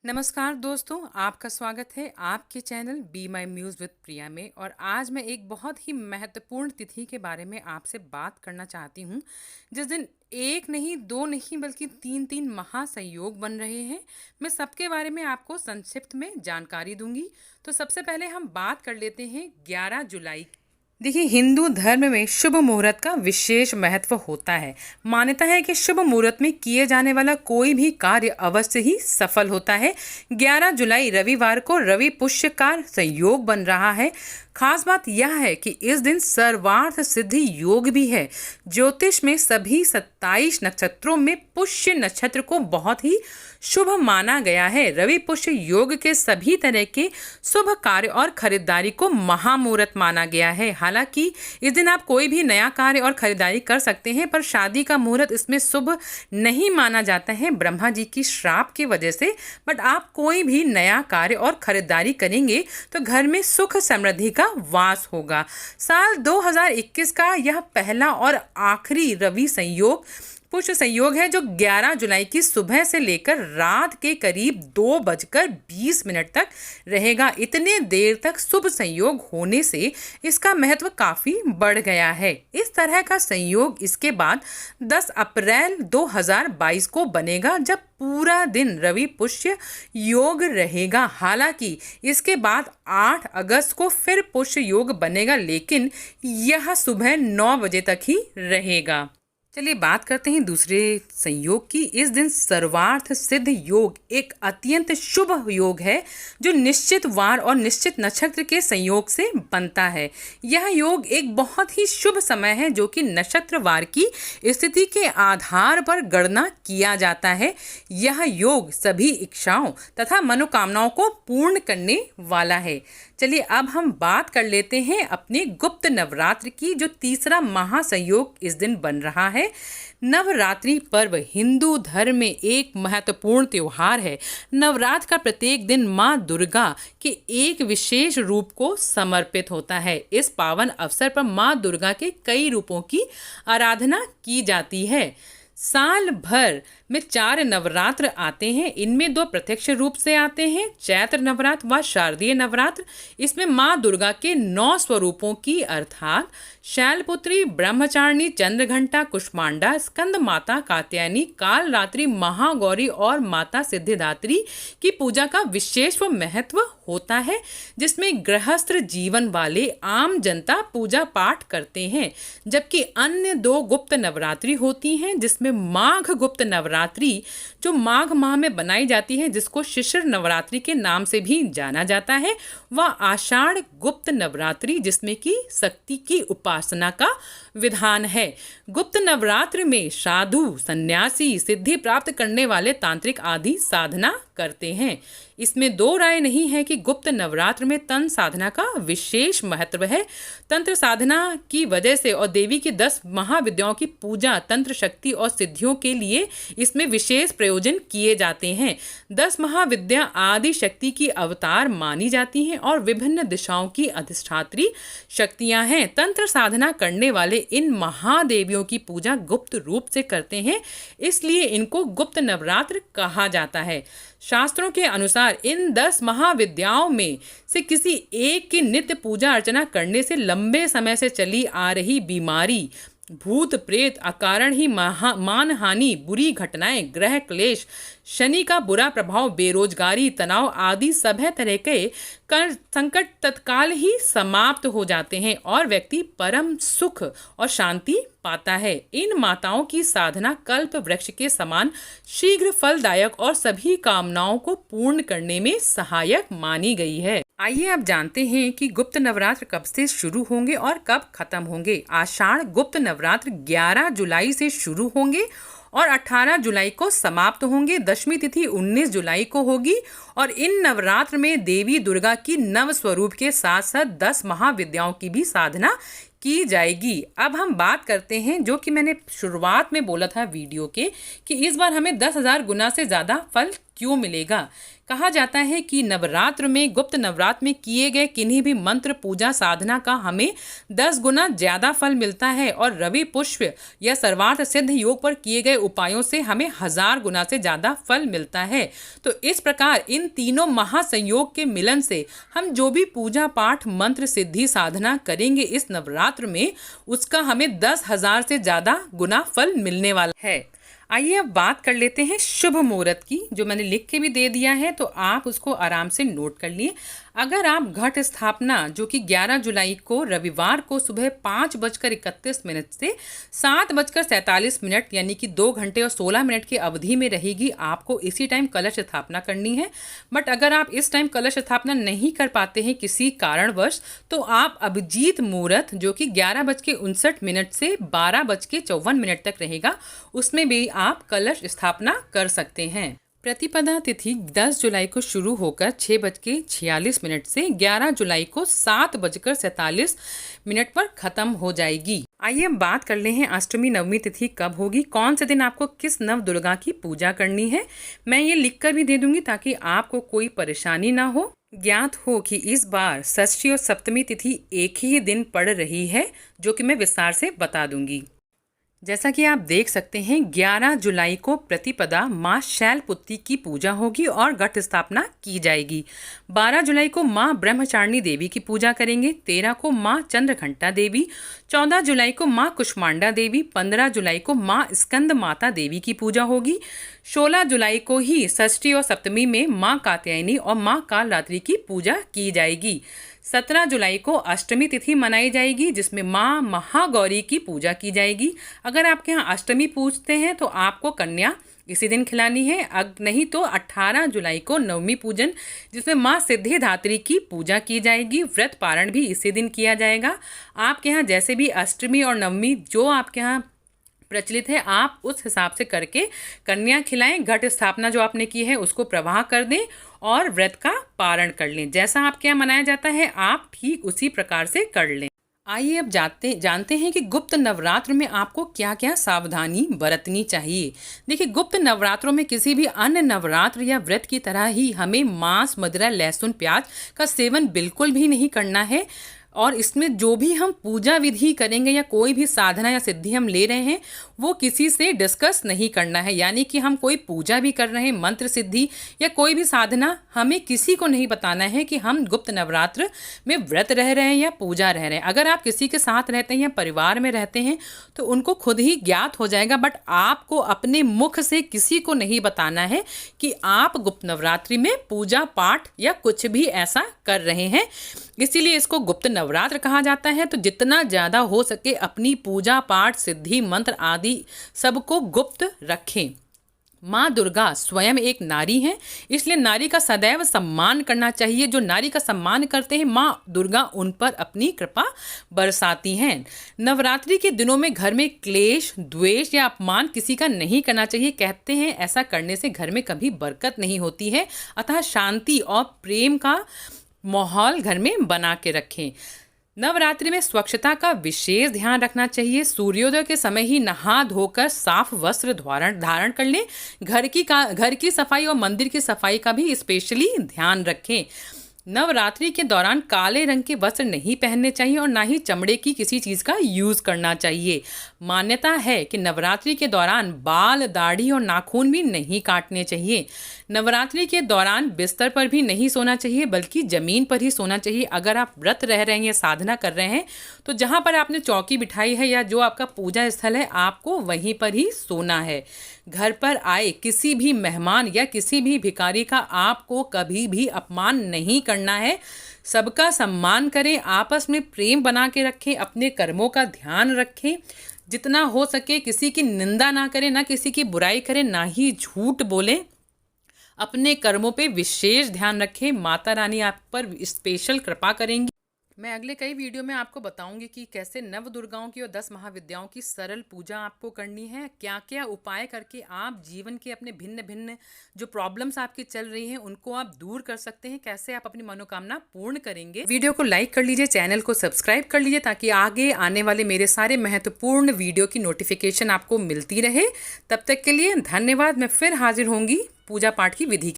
नमस्कार दोस्तों, आपका स्वागत है आपके channel be my muse with Priya में। और आज मैं एक बहुत ही महत्वपूर्ण तिथि के बारे में आपसे बात करना चाहती हूँ, जिस दिन एक नहीं, दो नहीं, बल्कि तीन तीन महासंयोग बन रहे हैं। मैं सबके बारे में आपको संक्षिप्त में जानकारी दूंगी। तो सबसे पहले हम बात कर लेते हैं 11 जुलाई। देखिए, हिंदू धर्म में शुभ मुहूर्त का विशेष महत्व होता है। मान्यता है कि शुभ मुहूर्त में किए जाने वाला कोई भी कार्य अवश्य ही सफल होता है। 11 जुलाई रविवार को रवि पुष्यकार संयोग बन रहा है। खास बात यह है कि इस दिन सर्वार्थ सिद्धि योग भी है। ज्योतिष में सभी 27 नक्षत्रों में पुष्य नक्षत्र को बहुत ही शुभ माना गया है। रवि पुष्य योग के सभी तरह के शुभ कार्य और खरीदारी को महामुहूर्त माना गया है। हालांकि इस दिन आप कोई भी नया कार्य और खरीदारी कर सकते हैं, पर शादी का मुहूर्त इसमें शुभ नहीं माना जाता है ब्रह्मा जी की श्राप की वजह से। बट आप कोई भी नया कार्य और खरीदारी करेंगे तो घर में सुख समृद्धि का वास होगा। साल 2021 का यह पहला और आखिरी रवि संयोग पुष्य संयोग है, जो 11 जुलाई की सुबह से लेकर रात के करीब 2:20 तक रहेगा। इतने देर तक शुभ संयोग होने से इसका महत्व काफी बढ़ गया है। इस तरह का संयोग इसके बाद 10 अप्रैल 2022 को बनेगा, जब पूरा दिन रवि पुष्य योग रहेगा। हालांकि इसके बाद 8 अगस्त को फिर पुष्य योग बनेगा, लेकिन यह सुबह 9 बजे तक ही रहेगा। चलिए बात करते हैं दूसरे संयोग की। इस दिन सर्वार्थ सिद्ध योग एक अत्यंत शुभ योग है, जो निश्चित वार और निश्चित नक्षत्र के संयोग से बनता है। यह योग एक बहुत ही शुभ समय है, जो कि नक्षत्र वार की स्थिति के आधार पर गणना किया जाता है। यह योग सभी इच्छाओं तथा मनोकामनाओं को पूर्ण करने वाला है। चलिए अब हम बात कर लेते हैं अपने गुप्त नवरात्र की, जो तीसरा महासंयोग इस दिन बन रहा है। नवरात्रि पर्व हिंदू धर्म में एक महत्वपूर्ण त्योहार है। नवरात्र का प्रत्येक दिन माँ दुर्गा के एक विशेष रूप को समर्पित होता है। इस पावन अवसर पर माँ दुर्गा के कई रूपों की आराधना की जाती है। साल भर में 4 नवरात्र आते हैं। इनमें 2 प्रत्यक्ष रूप से आते हैं, चैत्र नवरात्र व शारदीय नवरात्र। इसमें माँ दुर्गा के 9 स्वरूपों की अर्थात शैलपुत्री, ब्रह्मचारिणी, चंद्रघंटा, कुष्मांडा, स्कंद माता, कात्यायनी, कालरात्रि, महागौरी और माता सिद्धिदात्री की पूजा का विशेष महत्व होता है, जिसमें गृहस्थ जीवन वाले आम जनता पूजा पाठ करते हैं। जबकि अन्य 2 गुप्त नवरात्रि होती हैं, जिसमें माघ गुप्त नवरात्रि, जो माघ माह में बनाई जाती है, जिसको शिशिर नवरात्रि के नाम से भी जाना जाता है, व आषाढ़ गुप्त नवरात्रि, जिसमें की शक्ति की उपासना का विधान है। गुप्त नवरात्र में साधु, सन्यासी, सिद्धि प्राप्त करने वाले तांत्रिक आदि साधना करते हैं। इसमें 2 राय नहीं है कि गुप्त नवरात्र में तंत्र साधना का विशेष महत्व है। तंत्र साधना की वजह से और देवी की 10 महाविद्याओं की पूजा, तंत्र शक्ति और सिद्धियों के लिए इसमें विशेष प्रयोजन किए जाते हैं। 10 महाविद्या आदि शक्ति की अवतार मानी जाती हैं और विभिन्न दिशाओं की अधिष्ठात्री शक्तियां हैं। तंत्र साधना करने वाले इन महादेवियों की पूजा गुप्त रूप से करते हैं, इसलिए इनको गुप्त नवरात्र कहा जाता है। शास्त्रों के अनुसार इन 10 महाविद्याओं में से किसी एक की नित्य पूजा अर्चना करने से लंबे समय से चली आ रही बीमारी, भूत प्रेत, अकारण ही मानहानि, बुरी घटनाएं, ग्रह क्लेश, शनि का बुरा प्रभाव, बेरोजगारी, तनाव आदि सभी तरह के संकट तत्काल ही समाप्त हो जाते हैं और व्यक्ति परम सुख और शांति पाता है। इन माताओं की साधना कल्प वृक्ष के समान शीघ्र फलदायक और सभी कामनाओं को पूर्ण करने में सहायक मानी गई है। आइए आप जानते हैं कि गुप्त नवरात्र कब से शुरू होंगे और कब खत्म होंगे। आषाढ़ गुप्त नवरात्र 11 जुलाई से शुरू होंगे और 18 जुलाई को समाप्त होंगे। दशमी तिथि 19 जुलाई को होगी और इन नवरात्र में देवी दुर्गा की नव स्वरूप के साथ साथ 10 महाविद्याओं की भी साधना की जाएगी। अब हम बात करते हैं, जो कि मैंने शुरुआत में बोला था वीडियो के, कि इस बार हमें 10,000 गुना से ज़्यादा फल क्यों मिलेगा? कहा जाता है कि नवरात्र में, गुप्त नवरात्र में किए गए किन्हीं भी मंत्र, पूजा, साधना का हमें 10 गुना ज़्यादा फल मिलता है और रवि पुष्प या सर्वार्थ सिद्ध योग पर किए गए उपायों से हमें 1000 गुना से ज़्यादा फल मिलता है। तो इस प्रकार इन तीनों महासंयोग के मिलन से हम जो भी पूजा पाठ, मंत्र, सिद्धि, साधना करेंगे इस नवरात्र में, उसका हमें 10,000 से ज़्यादा गुना फल मिलने वाला है। आइए अब बात कर लेते हैं शुभ मुहूर्त की, जो मैंने लिख के भी दे दिया है, तो आप उसको आराम से नोट कर लिए। अगर आप घट स्थापना, जो कि 11 जुलाई को रविवार को सुबह 5:31 से 7:47 यानी कि 2 घंटे और 16 मिनट की अवधि में रहेगी, आपको इसी टाइम कलश स्थापना करनी है। बट अगर आप इस टाइम कलश स्थापना नहीं कर पाते हैं किसी कारणवश, तो आप अभिजीत मुहूर्त, जो कि 11:59 से 12:54 तक रहेगा, उसमें भी आप कलश स्थापना कर सकते हैं। प्रतिपदा तिथि 10 जुलाई को शुरू होकर 6:46 से 11 जुलाई को 7:47 पर खत्म हो जाएगी। आइए हम बात कर ले हैं अष्टमी नवमी तिथि कब होगी, कौन से दिन आपको किस नव दुर्गा की पूजा करनी है। मैं ये लिख कर भी दे दूंगी ताकि आपको कोई परेशानी ना हो। ज्ञात हो कि इस बार षष्ठी और सप्तमी तिथि एक ही दिन पड़ रही है, जो कि मैं विस्तार से बता दूंगी। जैसा कि आप देख सकते हैं, 11 जुलाई को प्रतिपदा माँ शैलपुत्री की पूजा होगी और घट स्थापना की जाएगी। 12 जुलाई को माँ ब्रह्मचारिणी देवी की पूजा करेंगे। 13 को माँ चंद्रघंटा देवी, 14 जुलाई को माँ कुष्मांडा देवी, 15 जुलाई को माँ स्कंद माता देवी की पूजा होगी। 16 जुलाई को ही षष्ठी और सप्तमी में माँ कात्यायनी और माँ कालरात्रि की पूजा की जाएगी। 17 जुलाई को अष्टमी तिथि मनाई जाएगी, जिसमें माँ महागौरी की पूजा की जाएगी। अगर आपके यहाँ अष्टमी पूजते हैं तो आपको कन्या इसी दिन खिलानी है, नहीं तो 18 जुलाई को नवमी पूजन, जिसमें माँ सिद्धिदात्री की पूजा की जाएगी। व्रत पारण भी इसी दिन किया जाएगा। आपके यहाँ जैसे भी अष्टमी और नवमी जो आपके यहाँ प्रचलित है, आप उस हिसाब से करके कन्या खिलाएं। घट स्थापना जो आपने की है उसको प्रवाह कर दें और व्रत का पारण कर लें। जैसा आपके यहाँ मनाया जाता है आप ठीक उसी प्रकार से कर लें। आइए अब जानते हैं कि गुप्त नवरात्र में आपको क्या क्या सावधानी बरतनी चाहिए। देखिए, गुप्त नवरात्रों में किसी भी अन्य नवरात्र या व्रत की तरह ही हमें मांस, मदिरा, लहसुन, प्याज का सेवन बिल्कुल भी नहीं करना है। और इसमें जो भी हम पूजा विधि करेंगे या कोई भी साधना या सिद्धि हम ले रहे हैं, वो किसी से डिस्कस नहीं करना है। यानी कि हम कोई पूजा भी कर रहे हैं, मंत्र सिद्धि या कोई भी साधना, हमें किसी को नहीं बताना है कि हम गुप्त नवरात्र में व्रत रह रहे हैं या पूजा रह रहे हैं। अगर आप किसी के साथ रहते हैं या परिवार में रहते हैं तो उनको खुद ही ज्ञात हो जाएगा, बट आपको अपने मुख से किसी को नहीं बताना है कि आप गुप्त नवरात्रि में पूजा पाठ या कुछ भी ऐसा कर रहे हैं। इसीलिए इसको गुप्त नवरात्र कहा जाता है। तो जितना ज़्यादा हो सके अपनी पूजा पाठ, सिद्धि, मंत्र आदि सबको गुप्त रखें। माँ दुर्गा स्वयं एक नारी हैं, इसलिए नारी का सदैव सम्मान करना चाहिए। जो नारी का सम्मान करते हैं, माँ दुर्गा उन पर अपनी कृपा बरसाती हैं। नवरात्रि के दिनों में घर में क्लेश, द्वेष या अपमान किसी का नहीं करना चाहिए। कहते हैं ऐसा करने से घर में कभी बरकत नहीं होती है। अतः शांति और प्रेम का माहौल घर में बना के रखें। नवरात्रि में स्वच्छता का विशेष ध्यान रखना चाहिए। सूर्योदय के समय ही नहा धोकर साफ वस्त्र धारण कर लें। घर की सफाई और मंदिर की सफाई का भी स्पेशली ध्यान रखें। नवरात्रि के दौरान काले रंग के वस्त्र नहीं पहनने चाहिए और ना ही चमड़े की किसी चीज़ का यूज़ करना चाहिए। मान्यता है कि नवरात्रि के दौरान बाल, दाढ़ी और नाखून भी नहीं काटने चाहिए। नवरात्रि के दौरान बिस्तर पर भी नहीं सोना चाहिए, बल्कि ज़मीन पर ही सोना चाहिए। अगर आप व्रत रह रहे हैं या साधना कर रहे हैं तो जहाँ पर आपने चौकी बिठाई है या जो आपका पूजा स्थल है, आपको वहीं पर ही सोना है। घर पर आए किसी भी मेहमान या किसी भी भिखारी का आपको कभी भी अपमान नहीं करना है। सबका सम्मान करें, आपस में प्रेम बना के रखें, अपने कर्मों का ध्यान रखें। जितना हो सके किसी की निंदा ना करें, ना किसी की बुराई करें, ना ही झूठ बोलें। अपने कर्मों पे विशेष ध्यान रखें। माता रानी आप पर स्पेशल कृपा करेंगी। मैं अगले कई वीडियो में आपको बताऊंगी कि कैसे नव दुर्गाओं की और 10 महाविद्याओं की सरल पूजा आपको करनी है, क्या क्या उपाय करके आप जीवन के अपने भिन्न भिन्न जो प्रॉब्लम्स आपकी चल रही हैं उनको आप दूर कर सकते हैं, कैसे आप अपनी मनोकामना पूर्ण करेंगे। वीडियो को लाइक कर लीजिए, चैनल को सब्सक्राइब कर लीजिए ताकि आगे आने वाले मेरे सारे महत्वपूर्ण वीडियो की नोटिफिकेशन आपको मिलती रहे। तब तक के लिए धन्यवाद। मैं फिर हाजिर होंगी पूजा पाठ की विधि